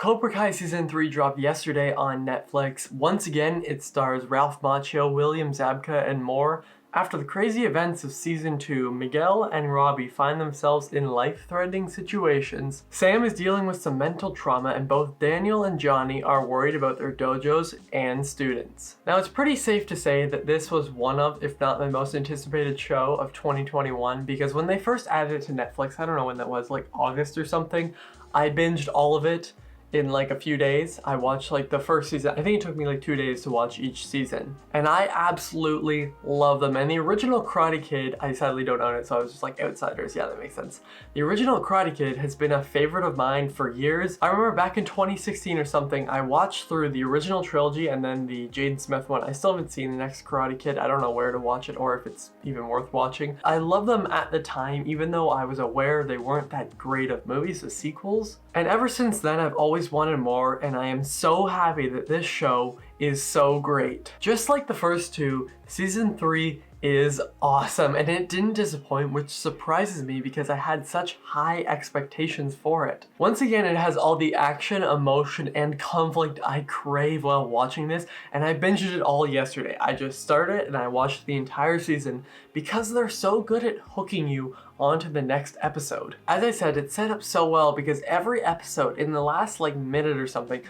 Cobra Kai Season 3 dropped yesterday on Netflix. Once again, it stars Ralph Macchio, William Zabka, and more. After the crazy events of Season 2, Miguel and Robbie find themselves in life-threatening situations. Sam is dealing with some mental trauma, and both Daniel and Johnny are worried about their dojos and students. Now, it's pretty safe to say that this was one of, if not the most anticipated show of 2021, because when they first added it to Netflix, I don't know when that was, like August or something, I binged all of it in like a few days. I watched like the first season. I think it took me like 2 days to watch each season. And I absolutely love them. And the original Karate Kid, I sadly don't own it, so I was just like, Outsiders, yeah, that makes sense. The original Karate Kid has been a favorite of mine for years. I remember back in 2016 or something, I watched through the original trilogy and then the Jaden Smith one. I still haven't seen the next Karate Kid. I don't know where to watch it or if it's even worth watching. I love them at the time, even though I was aware they weren't that great of movies, the sequels. And ever since then, I've always wanted more, and I am so happy that this show is so great. Just like the first two, Season 3 is awesome, and it didn't disappoint, which surprises me because I had such high expectations for it. Once again, it has all the action, emotion, and conflict I crave while watching this, and I binged it all yesterday. I just started it and I watched the entire season because they're so good at hooking you onto the next episode. As I said, it's set up so well because every episode in the last like minute or something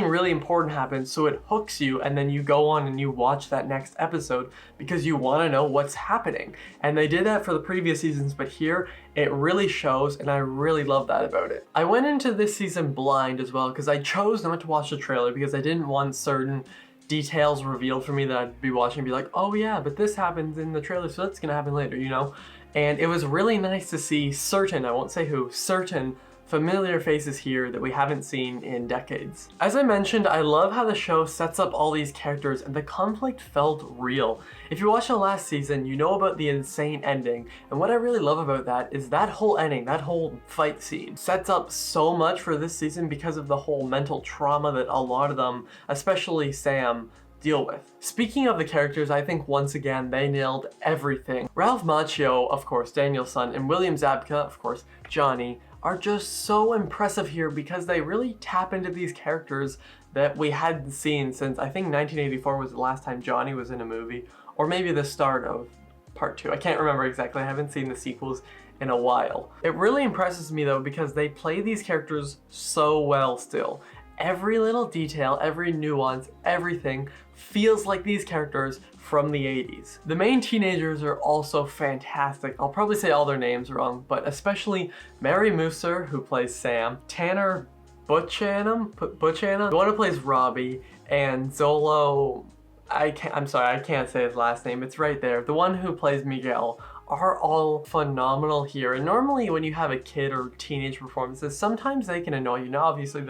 really important happens, so it hooks you, and then you go on and you watch that next episode because you want to know what's happening. And they did that for the previous seasons, but here it really shows, and I really love that about it. I went into this season blind as well because I chose not to watch the trailer because I didn't want certain details revealed for me that I'd be watching and be like, oh yeah, but this happens in the trailer, so that's gonna happen later, you know? And it was really nice to see certain, I won't say who, certain familiar faces here that we haven't seen in decades. As I mentioned, I love how the show sets up all these characters and the conflict felt real. If you watched the last season, you know about the insane ending, and what I really love about that is that whole ending, that whole fight scene, sets up so much for this season because of the whole mental trauma that a lot of them, especially Sam, deal with. Speaking of the characters, I think once again they nailed everything. Ralph Macchio, of course, Daniel's son, and William Zabka, of course, Johnny, are just so impressive here because they really tap into these characters that we hadn't seen since I think 1984 was the last time Johnny was in a movie, or maybe the start of part 2. I can't remember exactly. I haven't seen the sequels in a while. It really impresses me though because they play these characters so well still. Every little detail, every nuance, everything feels like these characters from the 80s. The main teenagers are also fantastic. I'll probably say all their names wrong, but especially Mary Musser, who plays Sam, Tanner Buchanan, the one who plays Robbie, and Zolo, I'm sorry, I can't say his last name, it's right there, the one who plays Miguel, are all phenomenal here. And normally when you have a kid or teenage performances, sometimes they can annoy you. Now obviously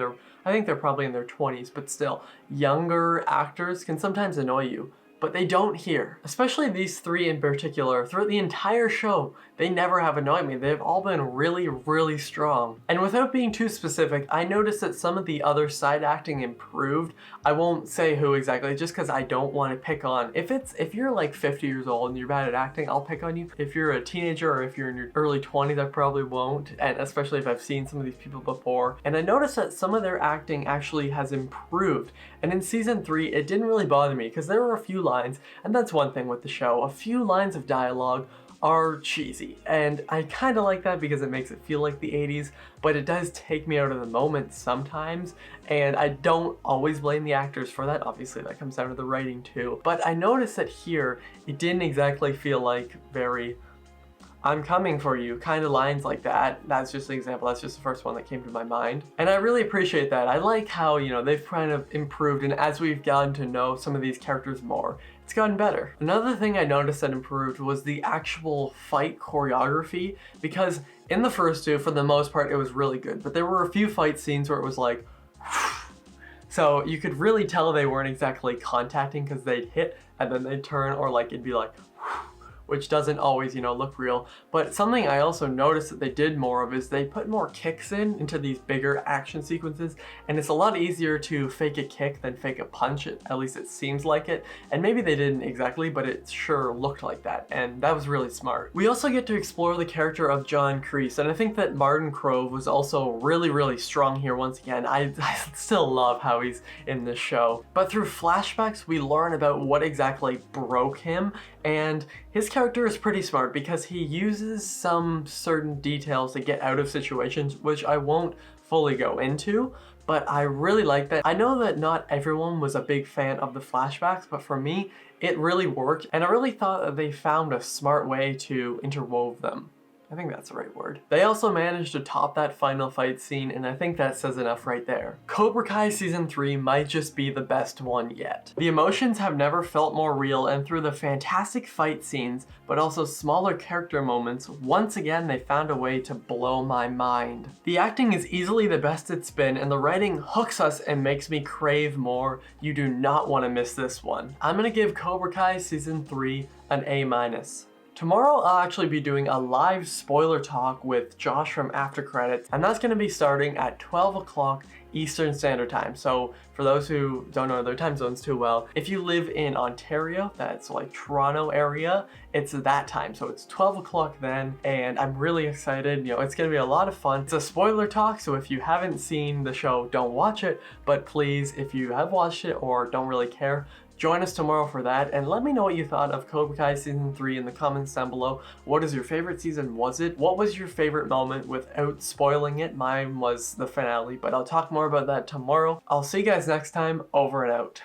I think they're probably in their 20s, but still, younger actors can sometimes annoy you. But they don't here. Especially these three in particular. Throughout the entire show, they never have annoyed me. They've all been really, really strong. And without being too specific, I noticed that some of the other side acting improved. I won't say who exactly, just because I don't want to pick on. If you're like 50 years old and you're bad at acting, I'll pick on you. If you're a teenager or if you're in your early 20s, I probably won't. And especially if I've seen some of these people before. And I noticed that some of their acting actually has improved. And in season 3, it didn't really bother me because there were a few lines, and that's one thing with the show, a few lines of dialogue are cheesy, and I kind of like that because it makes it feel like the 80s, but it does take me out of the moment sometimes, and I don't always blame the actors for that. Obviously that comes down to the writing too, but I noticed that here it didn't exactly feel like very I'm coming for you kind of lines like that. That's just an example. That's just the first one that came to my mind. And I really appreciate that. I like how, you know, they've kind of improved, and as we've gotten to know some of these characters more, it's gotten better. Another thing I noticed that improved was the actual fight choreography, because in the first two, for the most part, it was really good, but there were a few fight scenes where it was like, so you could really tell they weren't exactly contacting because they'd hit and then they'd turn, or like it'd be like, which doesn't always, look real. But something I also noticed that they did more of is they put more kicks into these bigger action sequences, and it's a lot easier to fake a kick than fake a punch, at least it seems like it. And maybe they didn't exactly, but it sure looked like that, and that was really smart. We also get to explore the character of John Kreese, and I think that Martin Krove was also really strong here once again. I still love how he's in this show. But through flashbacks, we learn about what exactly broke him, and his character is pretty smart because he uses some certain details to get out of situations, which I won't fully go into, but I really like that. I know that not everyone was a big fan of the flashbacks, but for me, it really worked, and I really thought that they found a smart way to interwove them. I think that's the right word. They also managed to top that final fight scene, and I think that says enough right there. Cobra Kai Season 3 might just be the best one yet. The emotions have never felt more real, and through the fantastic fight scenes, but also smaller character moments, once again they found a way to blow my mind. The acting is easily the best it's been, and the writing hooks us and makes me crave more. You do not want to miss this one. I'm gonna give Cobra Kai Season 3 an A-. Tomorrow I'll actually be doing a live spoiler talk with Josh from After Credits, and that's going to be starting at 12 o'clock Eastern Standard Time. So for those who don't know their time zones too well, if you live in Ontario, that's like Toronto area, it's that time. So it's 12 o'clock then, and I'm really excited. It's going to be a lot of fun. It's a spoiler talk, so if you haven't seen the show, don't watch it, but please, if you have watched it or don't really care, join us tomorrow for that, and let me know what you thought of Cobra Kai Season 3 in the comments down below. What is your favorite season? Was it? What was your favorite moment without spoiling it? Mine was the finale, but I'll talk more about that tomorrow. I'll see you guys next time. Over and out.